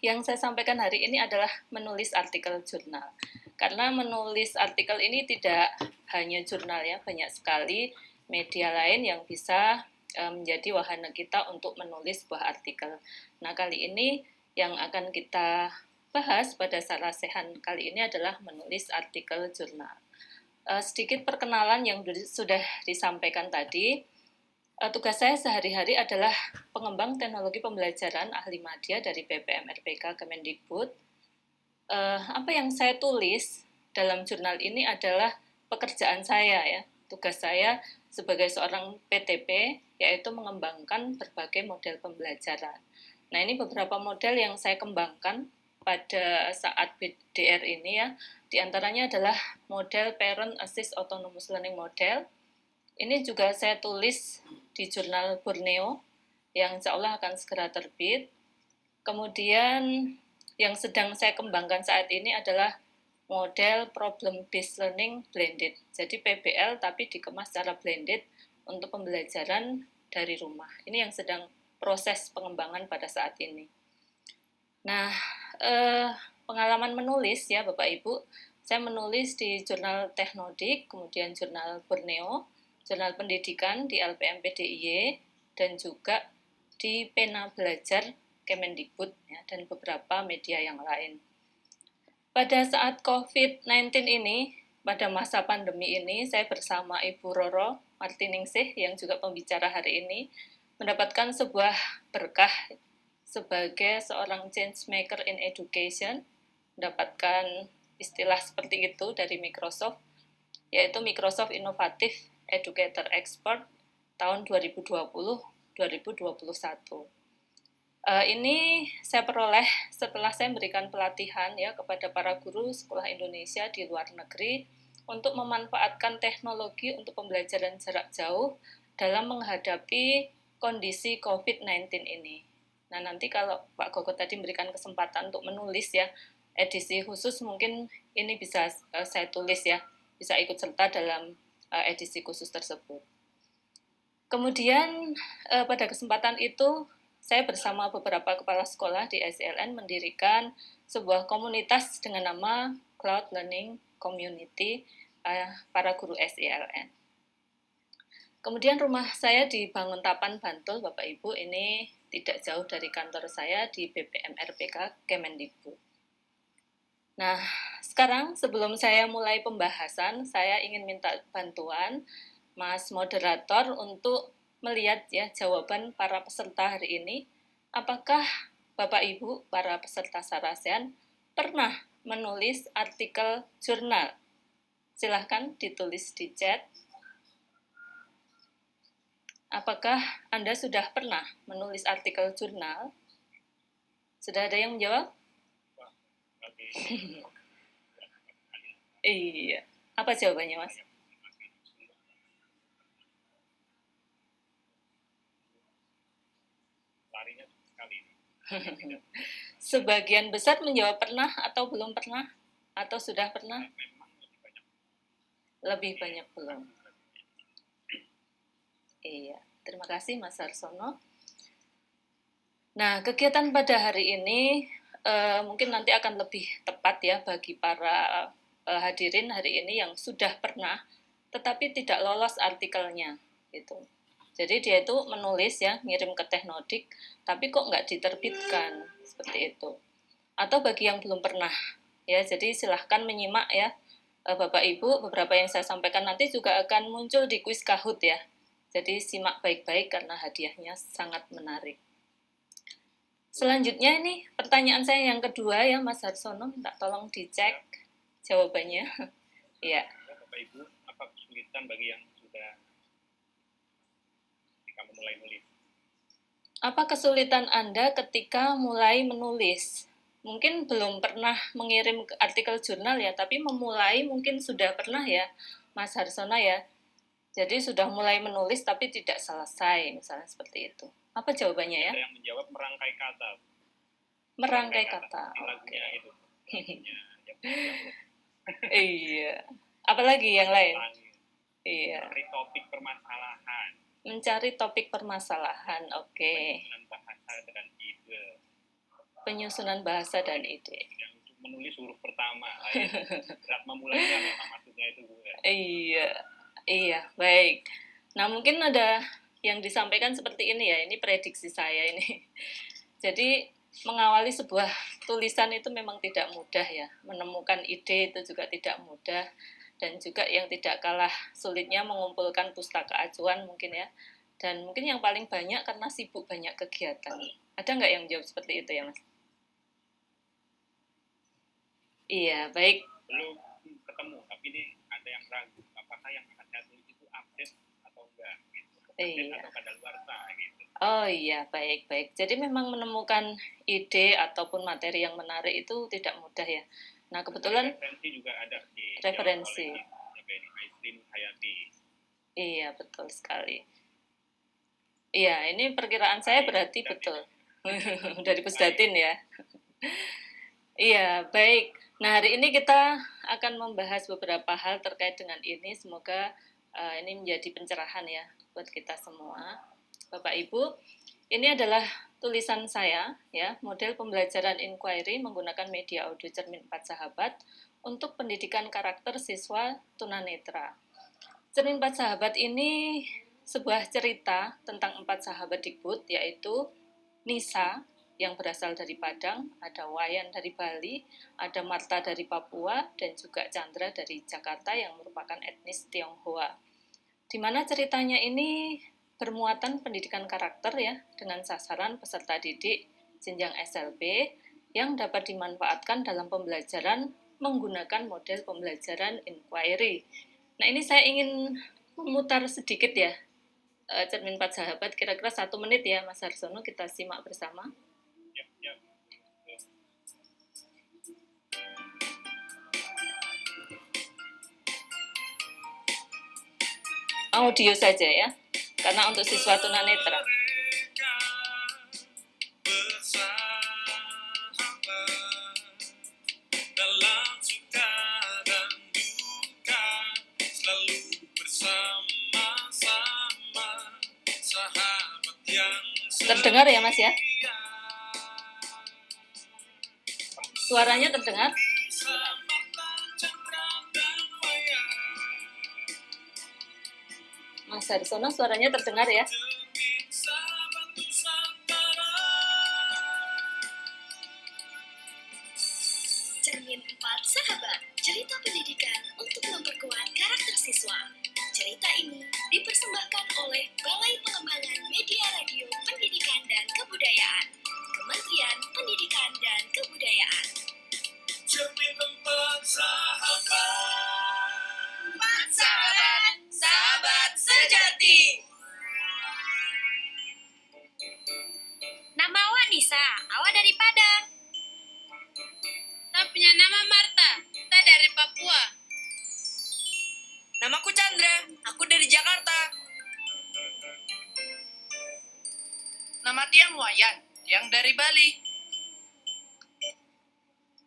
yang saya sampaikan hari ini adalah menulis artikel jurnal. Karena menulis artikel ini tidak hanya jurnal ya, banyak sekali media lain yang bisa menjadi wahana kita untuk menulis sebuah artikel. Nah, kali ini yang akan kita bahas pada Sarasehan kali ini adalah menulis artikel jurnal. Sedikit perkenalan yang sudah disampaikan tadi. Tugas saya sehari-hari adalah pengembang teknologi pembelajaran ahli media dari BPM RPK Kemendikbud. Apa yang saya tulis dalam jurnal ini adalah pekerjaan saya ya. Tugas saya sebagai seorang PTP yaitu mengembangkan berbagai model pembelajaran. Nah, ini beberapa model yang saya kembangkan pada saat BDR ini ya. Di antaranya adalah model Parent Assist Autonomous Learning Model. Ini juga saya tulis di jurnal Borneo yang insya Allah akan segera terbit. Kemudian yang sedang saya kembangkan saat ini adalah model Problem Based Learning Blended. Jadi PBL tapi dikemas secara blended untuk pembelajaran dari rumah. Ini yang sedang proses pengembangan pada saat ini. Nah, pengalaman menulis ya Bapak Ibu, saya menulis di jurnal Teknodik, kemudian jurnal Borneo, jurnal pendidikan di LPMPDIY, dan juga di Pena Belajar Kemendikbud ya, dan beberapa media yang lain. Pada saat COVID-19 ini, pada masa pandemi ini, saya bersama Ibu Roro Martiningsih yang juga pembicara hari ini, mendapatkan sebuah berkah sebagai seorang change maker in education, mendapatkan istilah seperti itu dari Microsoft, yaitu Microsoft Innovative Educator Expert tahun 2020-2021. Ini saya peroleh setelah saya memberikan pelatihan ya kepada para guru sekolah Indonesia di luar negeri untuk memanfaatkan teknologi untuk pembelajaran jarak jauh dalam menghadapi kondisi COVID-19 ini. Nah, nanti kalau Pak Gogo tadi memberikan kesempatan untuk menulis ya, edisi khusus mungkin ini bisa saya tulis ya, bisa ikut serta dalam edisi khusus tersebut. Kemudian pada kesempatan itu saya bersama beberapa kepala sekolah di SELN mendirikan sebuah komunitas dengan nama Cloud Learning Community para guru SELN. Kemudian rumah saya di Banguntapan, Bantul, Bapak Ibu, ini tidak jauh dari kantor saya di BPM RPK Kemendikbud. Nah, sekarang sebelum saya mulai pembahasan, saya ingin minta bantuan Mas Moderator untuk melihat ya jawaban para peserta hari ini. Apakah Bapak Ibu, para peserta Sarasehan, pernah menulis artikel jurnal? Silahkan ditulis di chat. Apakah Anda sudah pernah menulis artikel jurnal? Sudah ada yang menjawab? Iya. Apa jawabannya, Mas? Sebagian besar menjawab pernah atau belum pernah? Atau sudah pernah? Lebih banyak belum. Iya, terima kasih Mas Harsono. Nah, kegiatan pada hari ini mungkin nanti akan lebih tepat ya bagi para hadirin hari ini yang sudah pernah tetapi tidak lolos artikelnya gitu. Jadi dia itu menulis ya, ngirim ke Teknodik, tapi kok nggak diterbitkan seperti itu. Atau bagi yang belum pernah ya, jadi silahkan menyimak ya Bapak Ibu, beberapa yang saya sampaikan nanti juga akan muncul di kuis Kahoot ya. Jadi simak baik-baik karena hadiahnya sangat menarik. Selanjutnya ini pertanyaan saya yang kedua ya Mas Harsono, minta tolong dicek jawabannya. Ya. Bapak Ibu, apa kesulitan bagi yang sudah ketika memulai menulis? Apa kesulitan Anda ketika mulai menulis? Mungkin belum pernah mengirim artikel jurnal ya, tapi memulai mungkin sudah pernah ya, Mas Harsono ya. Jadi sudah mulai menulis tapi tidak selesai, misalnya seperti itu. Apa jawabannya ya? Ada yang menjawab merangkai kata. Merangkai kata. Lagunya itu. Iya. Apalagi yang lain? Iya. Mencari topik permasalahan. Mencari topik permasalahan, oke. Dengan bahasa dan ide. Penyusunan bahasa dan ide. Yang untuk menulis huruf pertama, berat memulainya memang maksudnya itu Bu. Iya, baik. Nah, mungkin ada yang disampaikan seperti ini ya, ini prediksi saya ini. Jadi, mengawali sebuah tulisan itu memang tidak mudah ya, menemukan ide itu juga tidak mudah, dan juga yang tidak kalah sulitnya mengumpulkan pustaka acuan mungkin ya, dan mungkin yang paling banyak karena sibuk banyak kegiatan. Ada nggak yang jawab seperti itu ya, Mas? Iya, baik. Belum ketemu, tapi ini ada yang ragu, apakah yang akan saya tulis itu update atau enggak, gitu. Update atau kadaluarsa, gitu. Oh iya, baik. Jadi memang menemukan ide ataupun materi yang menarik itu tidak mudah ya. Nah, kebetulan referensi juga ada di referensi. Aislin Hayati. Iya, betul sekali. Iya, ini perkiraan saya berarti betul. Dari Pusdatin ya. Iya, baik. Nah, hari ini kita akan membahas beberapa hal terkait dengan ini. Semoga ini menjadi pencerahan ya buat kita semua. Bapak Ibu, ini adalah tulisan saya ya, model pembelajaran inquiry menggunakan media audio Cermin 4 Sahabat untuk pendidikan karakter siswa tunanetra. Cermin 4 Sahabat ini sebuah cerita tentang 4 sahabat Dikbud, yaitu Nisa yang berasal dari Padang, ada Wayan dari Bali, ada Marta dari Papua, dan juga Chandra dari Jakarta yang merupakan etnis Tionghoa. Di mana ceritanya ini bermuatan pendidikan karakter ya, dengan sasaran peserta didik jenjang SLB yang dapat dimanfaatkan dalam pembelajaran menggunakan model pembelajaran inquiry. Nah, ini saya ingin memutar sedikit ya, Cermin 4 Sahabat, kira-kira 1 menit ya Mas Harsono, kita simak bersama. Ya. Audio saja ya, karena untuk siswa tunanetra. Terdengar ya Mas ya? Suaranya terdengar? Mas Harsono, suaranya terdengar ya? Cermin 4 Sahabat, cerita pendidikan untuk memperkuat karakter siswa. Cerita ini dipersembahkan oleh Balai Pengembangan Media Radio Pendidikan dan Kebudayaan, Kementerian Pendidikan dan Kebudayaan. Cermin 4 Sahabat. 4 Sahabat, sahabat sejati. Nama awak Nisa, awak dari Padang. Saya punya nama Marta, saya dari Papua. Namaku Chandra, aku dari Jakarta. Nama Tiang Wayan, yang dari Bali.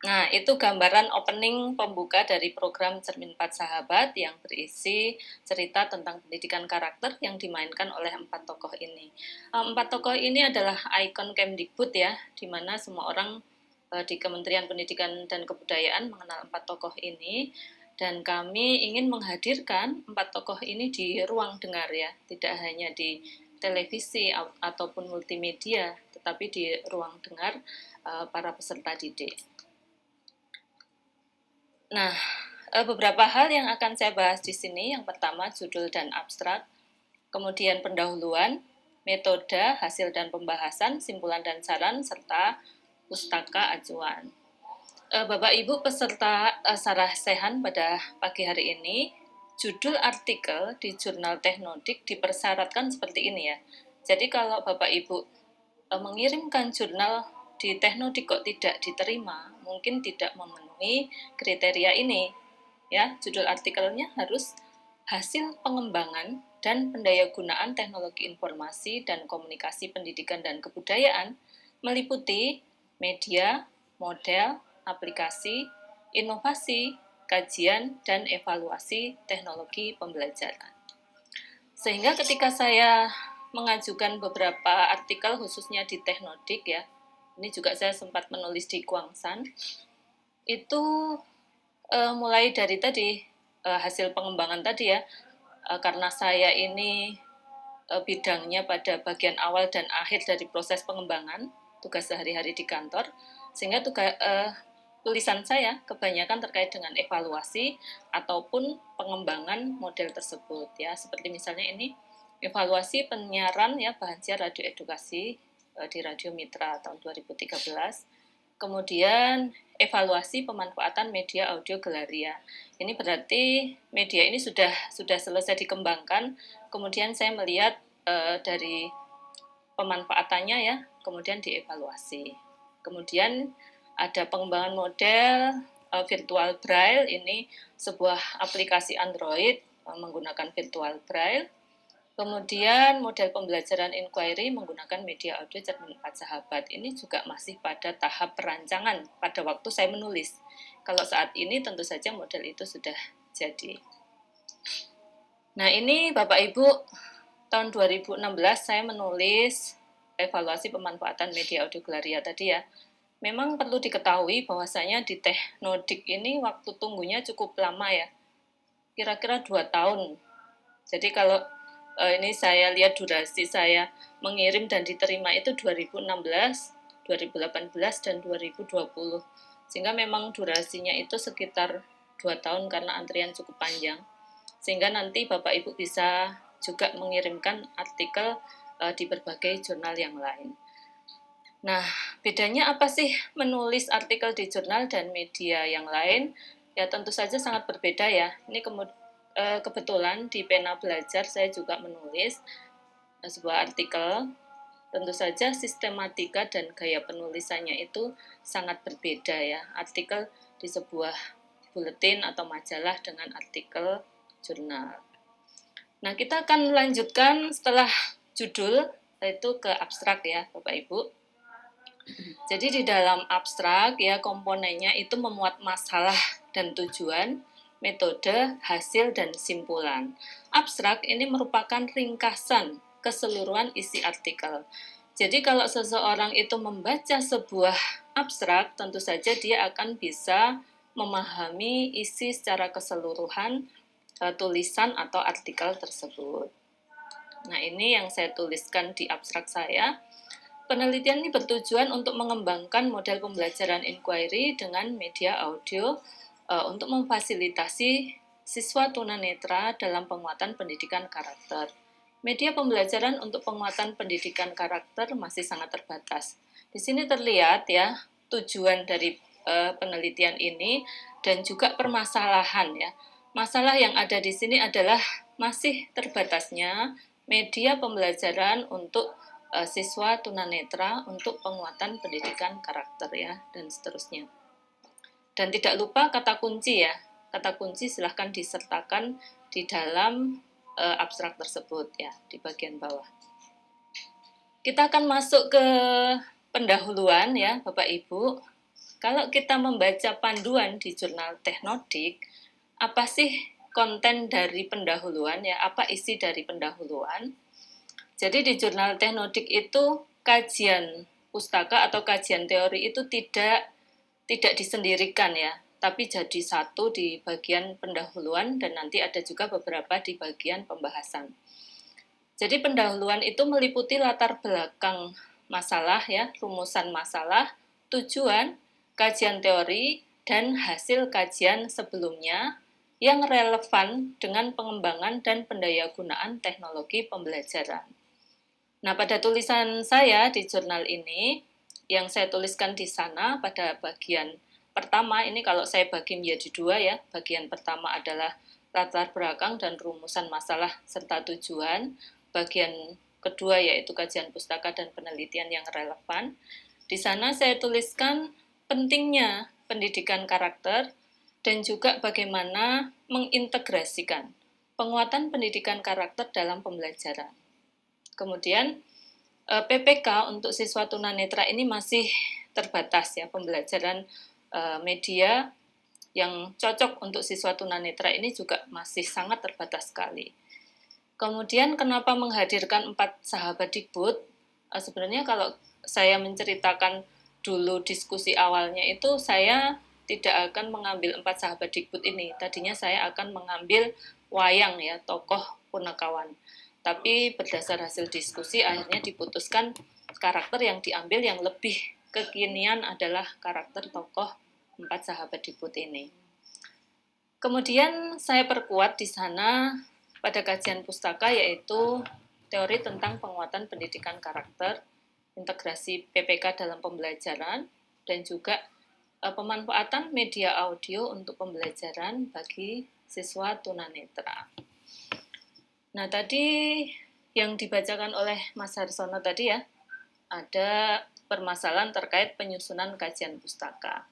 Nah, itu gambaran opening pembuka dari program Cermin 4 Sahabat yang berisi cerita tentang pendidikan karakter yang dimainkan oleh 4 tokoh ini. 4 tokoh ini adalah ikon Kemdikbud ya, di mana semua orang di Kementerian Pendidikan dan Kebudayaan mengenal 4 tokoh ini, dan kami ingin menghadirkan 4 tokoh ini di ruang dengar ya, tidak hanya di televisi ataupun multimedia, tetapi di ruang dengar para peserta didik. Nah, beberapa hal yang akan saya bahas di sini. Yang pertama, judul dan abstrak, kemudian pendahuluan, metode, hasil dan pembahasan, simpulan dan saran, serta pustaka acuan. Bapak Ibu peserta Sarah Sehan pada pagi hari ini, judul artikel di jurnal Teknodik dipersyaratkan seperti ini ya. Jadi kalau Bapak Ibu mengirimkan jurnal di Teknodik kok tidak diterima, mungkin tidak memenuhi kriteria ini. Ya, judul artikelnya harus hasil pengembangan dan pendayagunaan teknologi informasi dan komunikasi pendidikan dan kebudayaan meliputi media, model, aplikasi, inovasi, kajian, dan evaluasi teknologi pembelajaran. Sehingga ketika saya mengajukan beberapa artikel khususnya di Teknodik ya, Ini juga saya sempat menulis di Kuangsan. Itu mulai dari tadi hasil pengembangan tadi ya, karena saya ini bidangnya pada bagian awal dan akhir dari proses pengembangan tugas sehari-hari di kantor, sehingga tulisan saya kebanyakan terkait dengan evaluasi ataupun pengembangan model tersebut ya, seperti misalnya ini evaluasi penyiaran ya bahan siar radio edukasi di Radio Mitra tahun 2013, kemudian evaluasi pemanfaatan media audio Gelaria. Ini berarti media ini sudah selesai dikembangkan, kemudian saya melihat dari pemanfaatannya ya, kemudian dievaluasi. Kemudian ada pengembangan model virtual braille, ini sebuah aplikasi Android menggunakan virtual braille. Kemudian model pembelajaran inquiry menggunakan media audio Cermin 4 Sahabat. Ini juga masih pada tahap perancangan pada waktu saya menulis. Kalau saat ini tentu saja model itu sudah jadi. Nah, ini Bapak Ibu, tahun 2016 saya menulis evaluasi pemanfaatan media audio Gelaria tadi ya. Memang perlu diketahui bahwasanya di Teknodik ini waktu tunggunya cukup lama ya, kira-kira 2 tahun. Jadi kalau ini saya lihat durasi saya mengirim dan diterima itu 2016, 2018, dan 2020. Sehingga memang durasinya itu sekitar 2 tahun karena antrian cukup panjang. Sehingga nanti Bapak Ibu bisa juga mengirimkan artikel di berbagai jurnal yang lain. Nah, bedanya apa sih menulis artikel di jurnal dan media yang lain? Ya tentu saja sangat berbeda ya. Ini kebetulan di Pena Belajar saya juga menulis sebuah artikel. Tentu saja sistematika dan gaya penulisannya itu sangat berbeda ya. Artikel di sebuah buletin atau majalah dengan artikel jurnal. Nah, kita akan lanjutkan setelah judul, yaitu ke abstrak ya Bapak Ibu. Jadi di dalam abstrak ya komponennya itu memuat masalah dan tujuan, metode, hasil, dan simpulan. Abstrak ini merupakan ringkasan keseluruhan isi artikel. Jadi kalau seseorang itu membaca sebuah abstrak, tentu saja dia akan bisa memahami isi secara keseluruhan tulisan atau artikel tersebut. Nah, ini yang saya tuliskan di abstrak saya. Penelitian ini bertujuan untuk mengembangkan model pembelajaran inquiry dengan media audio untuk memfasilitasi siswa tunanetra dalam penguatan pendidikan karakter. Media pembelajaran untuk penguatan pendidikan karakter masih sangat terbatas. Di sini terlihat ya tujuan dari penelitian ini dan juga permasalahan ya. Masalah yang ada di sini adalah masih terbatasnya media pembelajaran untuk siswa tunanetra untuk penguatan pendidikan karakter ya, dan seterusnya. Dan tidak lupa kata kunci ya. Kata kunci silahkan disertakan di dalam abstrak tersebut ya, di bagian bawah. Kita akan masuk ke pendahuluan ya Bapak Ibu. Kalau kita membaca panduan di jurnal Teknodik, apa sih konten dari pendahuluan ya, apa isi dari pendahuluan? Jadi di jurnal Teknodik itu kajian pustaka atau kajian teori itu tidak disendirikan ya, tapi jadi satu di bagian pendahuluan dan nanti ada juga beberapa di bagian pembahasan. Jadi pendahuluan itu meliputi latar belakang masalah ya, rumusan masalah, tujuan, kajian teori, dan hasil kajian sebelumnya yang relevan dengan pengembangan dan pendayagunaan teknologi pembelajaran. Nah, pada tulisan saya di jurnal ini, yang saya tuliskan di sana pada bagian pertama, ini kalau saya bagi menjadi 2 ya, bagian pertama adalah latar belakang dan rumusan masalah serta tujuan, bagian kedua yaitu kajian pustaka dan penelitian yang relevan. Di sana saya tuliskan pentingnya pendidikan karakter dan juga bagaimana mengintegrasikan penguatan pendidikan karakter dalam pembelajaran. Kemudian PPK untuk siswa tunanetra ini masih terbatas ya, pembelajaran media yang cocok untuk siswa tunanetra ini juga masih sangat terbatas sekali. Kemudian kenapa menghadirkan 4 sahabat Dikbud? Sebenarnya kalau saya menceritakan dulu diskusi awalnya itu saya tidak akan mengambil 4 sahabat Dikbud ini. Tadinya saya akan mengambil wayang ya, tokoh Punakawan. Tapi berdasar hasil diskusi akhirnya diputuskan karakter yang diambil yang lebih kekinian adalah karakter tokoh 4 sahabat Dikbud ini. Kemudian saya perkuat di sana pada kajian pustaka yaitu teori tentang penguatan pendidikan karakter, integrasi PPK dalam pembelajaran, dan juga pemanfaatan media audio untuk pembelajaran bagi siswa tunanetra. Nah, tadi yang dibacakan oleh Mas Harsono tadi ya, ada permasalahan terkait penyusunan kajian pustaka.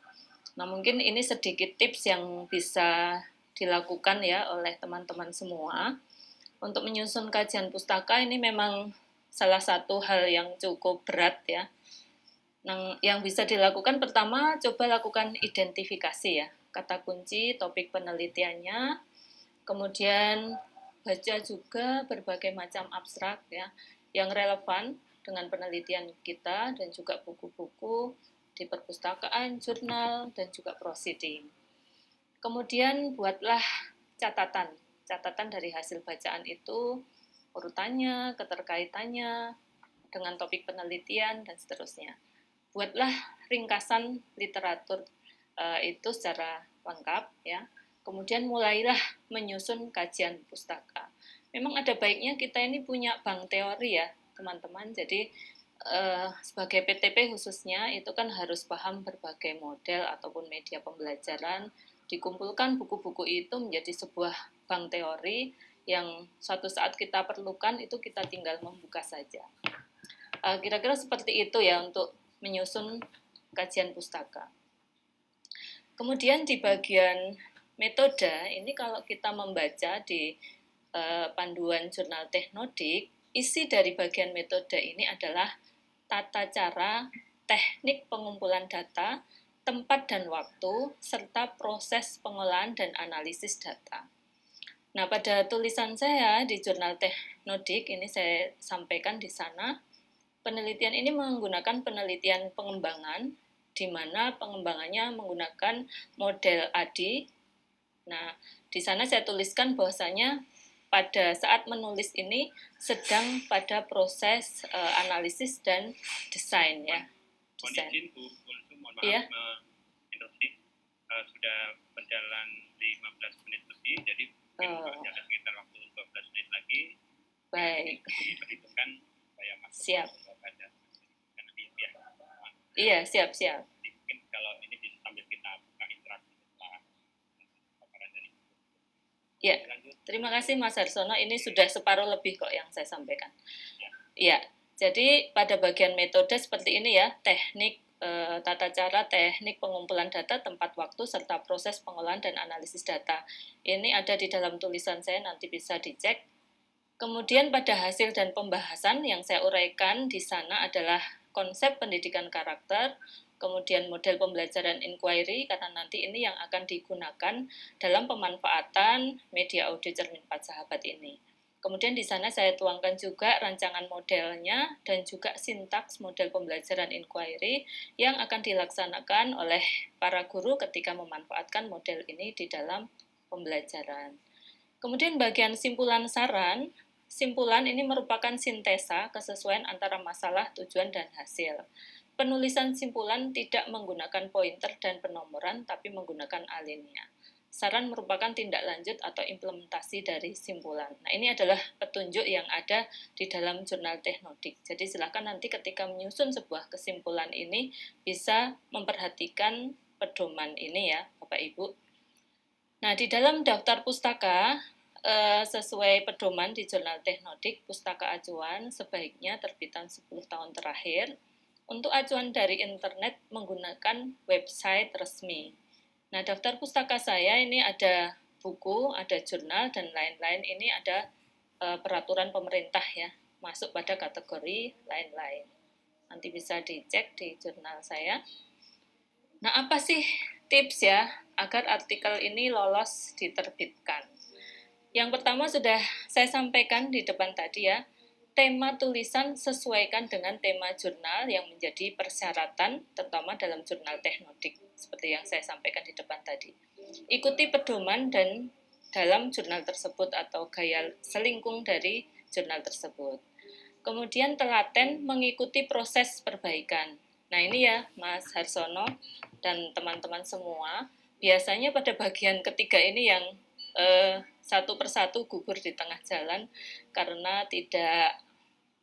Nah, mungkin ini sedikit tips yang bisa dilakukan ya oleh teman-teman semua. Untuk menyusun kajian pustaka ini memang salah satu hal yang cukup berat ya. Nah, yang bisa dilakukan pertama, coba lakukan identifikasi ya, kata kunci, topik penelitiannya, kemudian baca juga berbagai macam abstrak ya, yang relevan dengan penelitian kita dan juga buku-buku di perpustakaan, jurnal, dan juga proceeding. Kemudian buatlah catatan dari hasil bacaan itu, urutannya, keterkaitannya dengan topik penelitian, dan seterusnya. Buatlah ringkasan literatur itu secara lengkap ya. Kemudian mulailah menyusun kajian pustaka. Memang ada baiknya kita ini punya bank teori ya, teman-teman. Jadi sebagai PTP khususnya itu kan harus paham berbagai model ataupun media pembelajaran, dikumpulkan buku-buku itu menjadi sebuah bank teori yang suatu saat kita perlukan itu kita tinggal membuka saja. Kira-kira seperti itu ya untuk menyusun kajian pustaka. Kemudian di bagian metode, ini kalau kita membaca di panduan jurnal Teknodik, isi dari bagian metode ini adalah tata cara, teknik pengumpulan data, tempat dan waktu, serta proses pengolahan dan analisis data. Nah, pada tulisan saya di jurnal Teknodik ini saya sampaikan di sana, penelitian ini menggunakan penelitian pengembangan, di mana pengembangannya menggunakan model ADI. Nah, di sana saya tuliskan bahwasanya pada saat menulis ini sedang pada proses analisis dan desain ya. Mohon izin Bu Kulsum, mohon maaf Iya. interupsi, sudah berjalan 15 menit lebih, jadi mungkin ada sekitar waktu 12 menit lagi. Baik. Diperhitungkan supaya masuk. Siap. Pada Iya, siap. Jadi mungkin kalau ini bisa sambil kita buka interaksi setelah paparan dari Bu. Ya, terima kasih Mas Harsono. Ini sudah separuh lebih kok yang saya sampaikan. Ya, jadi pada bagian metode seperti ini ya, teknik, tata cara, teknik pengumpulan data, tempat waktu, serta proses pengolahan dan analisis data. Ini ada di dalam tulisan saya, nanti bisa dicek. Kemudian pada hasil dan pembahasan yang saya uraikan di sana adalah konsep pendidikan karakter, kemudian model pembelajaran inquiry, karena nanti ini yang akan digunakan dalam pemanfaatan media audio cermin 4 sahabat ini. Kemudian di sana saya tuangkan juga rancangan modelnya dan juga sintaks model pembelajaran inquiry yang akan dilaksanakan oleh para guru ketika memanfaatkan model ini di dalam pembelajaran. Kemudian bagian simpulan saran, simpulan ini merupakan sintesa kesesuaian antara masalah, tujuan, dan hasil. Penulisan simpulan tidak menggunakan pointer dan penomoran, tapi menggunakan alinea. Saran merupakan tindak lanjut atau implementasi dari simpulan. Nah, ini adalah petunjuk yang ada di dalam jurnal Teknodik. Jadi silakan nanti ketika menyusun sebuah kesimpulan ini bisa memperhatikan pedoman ini ya, Bapak Ibu. Nah, di dalam daftar pustaka, sesuai pedoman di jurnal Teknodik, pustaka acuan sebaiknya terbitan 10 tahun terakhir. Untuk acuan dari internet menggunakan website resmi. Nah, daftar pustaka saya ini ada buku, ada jurnal, dan lain-lain. Ini ada peraturan pemerintah ya, masuk pada kategori lain-lain. Nanti bisa dicek di jurnal saya. Nah, apa sih tips ya agar artikel ini lolos diterbitkan? Yang pertama sudah saya sampaikan di depan tadi ya, tema tulisan sesuaikan dengan tema jurnal yang menjadi persyaratan, terutama dalam jurnal teknodik, seperti yang saya sampaikan di depan tadi. Ikuti pedoman dan dalam jurnal tersebut atau gaya selingkung dari jurnal tersebut. Kemudian telaten mengikuti proses perbaikan. Nah ini ya Mas Harsono dan teman-teman semua, biasanya pada bagian ketiga ini yang satu persatu gugur di tengah jalan karena tidak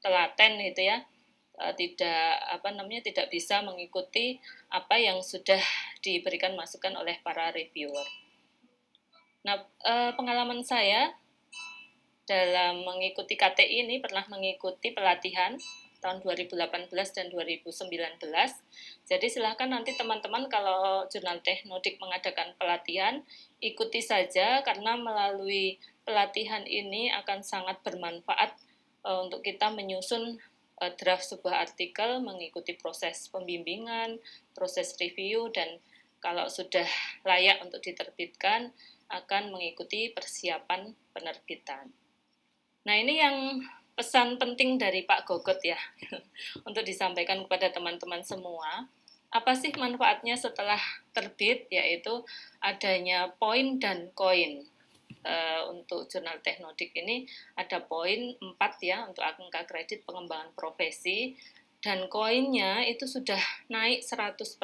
telaten gitu ya, tidak bisa mengikuti apa yang sudah diberikan masukan oleh para reviewer. Nah, pengalaman saya dalam mengikuti KTI ini pernah mengikuti pelatihan tahun 2018 dan 2019. Jadi silahkan nanti teman-teman kalau Jurnal Teknodik mengadakan pelatihan, ikuti saja karena melalui pelatihan ini akan sangat bermanfaat untuk kita menyusun draft sebuah artikel, mengikuti proses pembimbingan, proses review, dan kalau sudah layak untuk diterbitkan, akan mengikuti persiapan penerbitan. Nah ini yang pesan penting dari Pak Gogot ya, untuk disampaikan kepada teman-teman semua. Apa sih manfaatnya setelah terbit, yaitu adanya poin dan koin. Untuk jurnal teknodik ini ada poin 4 ya, untuk angka kredit pengembangan profesi, dan koinnya itu sudah naik 100%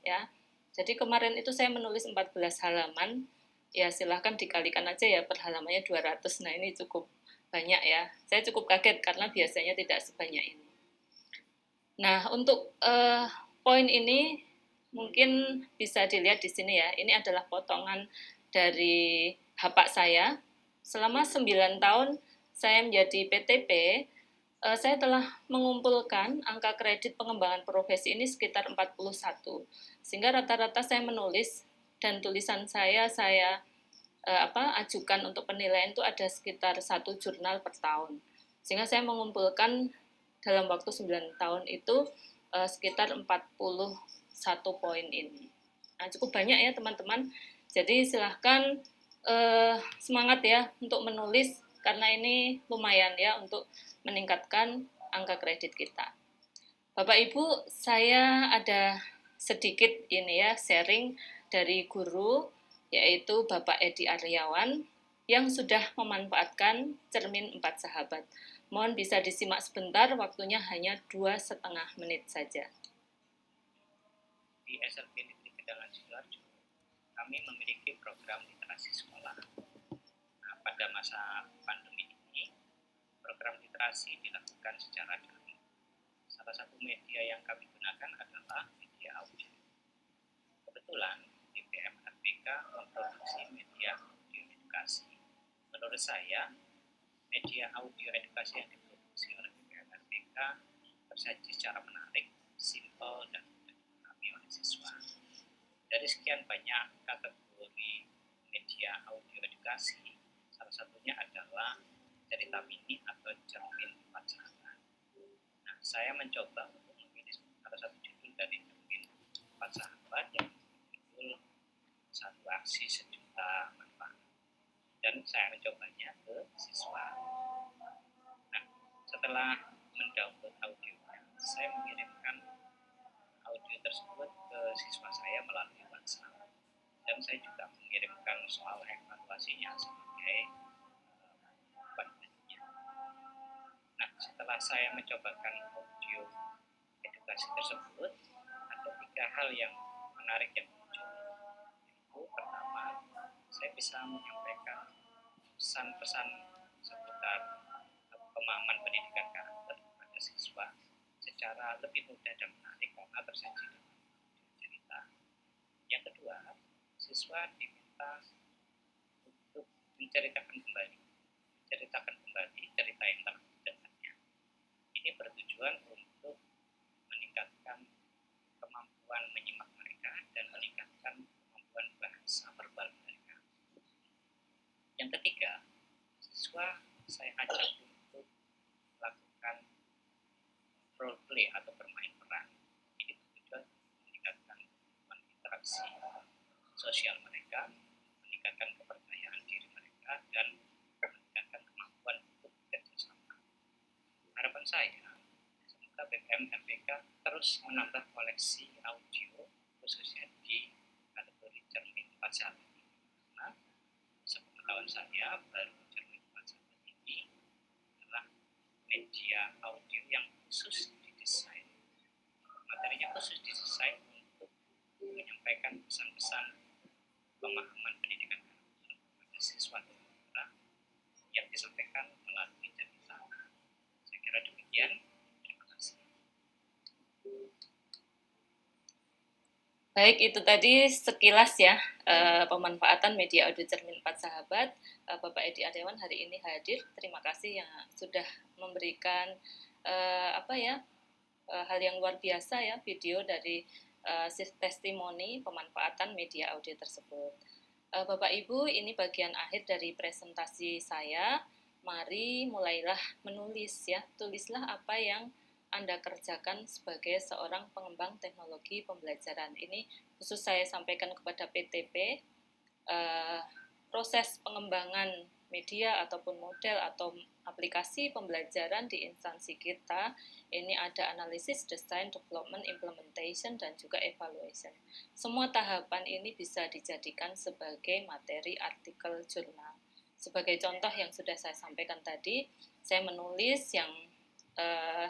ya. Jadi kemarin itu saya menulis 14 halaman, ya silahkan dikalikan aja ya per halamannya 200, nah ini cukup banyak ya. Saya cukup kaget karena biasanya tidak sebanyak ini. Nah, untuk poin ini mungkin bisa dilihat di sini ya. Ini adalah potongan dari hapak saya. Selama 9 tahun saya menjadi PTP, saya telah mengumpulkan angka kredit pengembangan profesi ini sekitar 41. Sehingga rata-rata saya menulis dan tulisan saya ajukan untuk penilaian itu ada sekitar 1 jurnal per tahun. Sehingga saya mengumpulkan dalam waktu 9 tahun itu sekitar 41 poin ini. Nah, cukup banyak ya teman-teman. Jadi silahkan semangat ya untuk menulis karena ini lumayan ya untuk meningkatkan angka kredit kita. Bapak Ibu, saya ada sedikit ini ya sharing dari guru yaitu Bapak Edi Aryawan yang sudah memanfaatkan cermin 4 sahabat. Mohon bisa disimak sebentar, waktunya hanya 2,5 menit saja. Di SLB Negeri Kedalan Sidoarjo, kami memiliki program literasi sekolah. Nah, pada masa pandemi ini, program literasi dilakukan secara daring. Salah satu media yang kami gunakan adalah media audio. Kebetulan, DPM RPK memproduksi media audio edukasi. Menurut saya, media audio edukasi yang diproduksi oleh DPM RPK tersaji secara menarik, simpel, dan mudah dipahami oleh siswa. Dari sekian banyak kategori media audio edukasi, salah satunya adalah cerita mini atau cermin 4 sahabat. Nah, saya mencoba untuk memilih salah satu judul dari cermin 4 sahabat yang berjudul Satu Aksi Sejuta Manfaat. Dan saya mencobanya ke siswa. Nah, setelah mendownload audionya, saya mengirimkan audio tersebut ke siswa saya melalui WhatsApp. Dan saya juga mengirimkan soal evaluasinya sebagai panduannya. Nah, setelah saya mencobakan audio edukasi tersebut, ada 3 hal yang menarik yang muncul. Yaitu pertama, saya bisa menyampaikan pesan-pesan seputar pemahaman pendidikan karakter kepada siswa secara lebih mudah dan menarik karena tersaji dalam cerita. Yang kedua, siswa diminta untuk menceritakan kembali cerita yang telah didengarnya. Ini bertujuan untuk meningkatkan kemampuan menyimak mereka dan meningkatkan kemampuan bahasa verbal mereka. Yang ketiga, siswa saya ajak untuk melakukan role play atau bermain peran. Ini bertujuan meningkatkan kemampuan interaksi sosial mereka, meningkatkan kepercayaan diri mereka, dan meningkatkan kemampuan untuk bekerja sama. menyampaikan pesan-pesan pemahaman pendidikan kepada siswa dan guru yang disampaikan melalui cerita. Saya kira demikian. Terima kasih. Baik, itu tadi sekilas ya pemanfaatan media audio Cermin 4 Sahabat. Bapak Edi Aryawan hari ini hadir. Terima kasih yang sudah memberikan hal yang luar biasa ya, video dari testimoni pemanfaatan media audio tersebut. Bapak Ibu, ini bagian akhir dari presentasi saya. Mari mulailah menulis ya. Tulislah apa yang Anda kerjakan sebagai seorang pengembang teknologi pembelajaran. Ini khusus saya sampaikan kepada PTP. Proses pengembangan media ataupun model atau aplikasi pembelajaran di instansi kita, ini ada analisis, design, development, implementation, dan juga evaluation. Semua tahapan ini bisa dijadikan sebagai materi artikel jurnal. Sebagai contoh yang sudah saya sampaikan tadi, saya menulis yang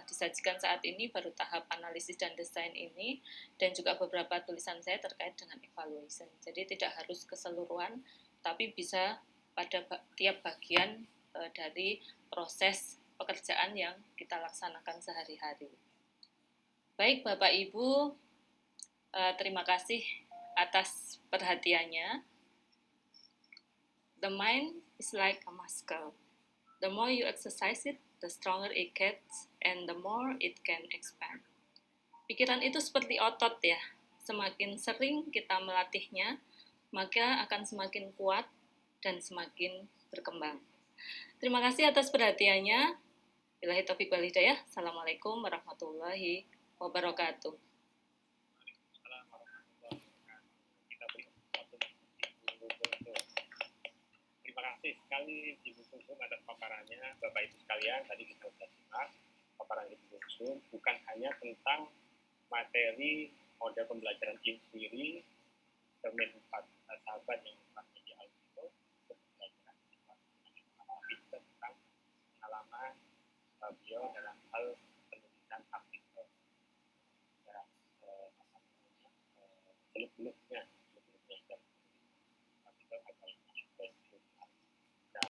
disajikan saat ini baru tahap analisis dan desain ini, dan juga beberapa tulisan saya terkait dengan evaluation. Jadi tidak harus keseluruhan, tapi bisa pada tiap bagian dari proses pekerjaan yang kita laksanakan sehari-hari. Baik Bapak Ibu, terima kasih atas perhatiannya. The mind is like a muscle. The more you exercise it, the stronger it gets, and the more it can expand. Pikiran itu seperti otot ya. Semakin sering kita melatihnya, maka akan semakin kuat dan semakin berkembang. Terima kasih atas perhatiannya. Billahi taufiq wal hidayah. Assalamualaikum warahmatullahi wabarakatuh. Terima kasih sekali Ibu Sumsum atas paparannya. Bapak Ibu sekalian, tadi kita sudah simak paparan Ibu Sumsum bukan hanya tentang materi model pembelajaran sendiri, Cermin 4 Sahabat yang media audio, pembelajaran tapi juga tentang pengalaman beliau dalam hal penulisan artikel dan seluk-beluknya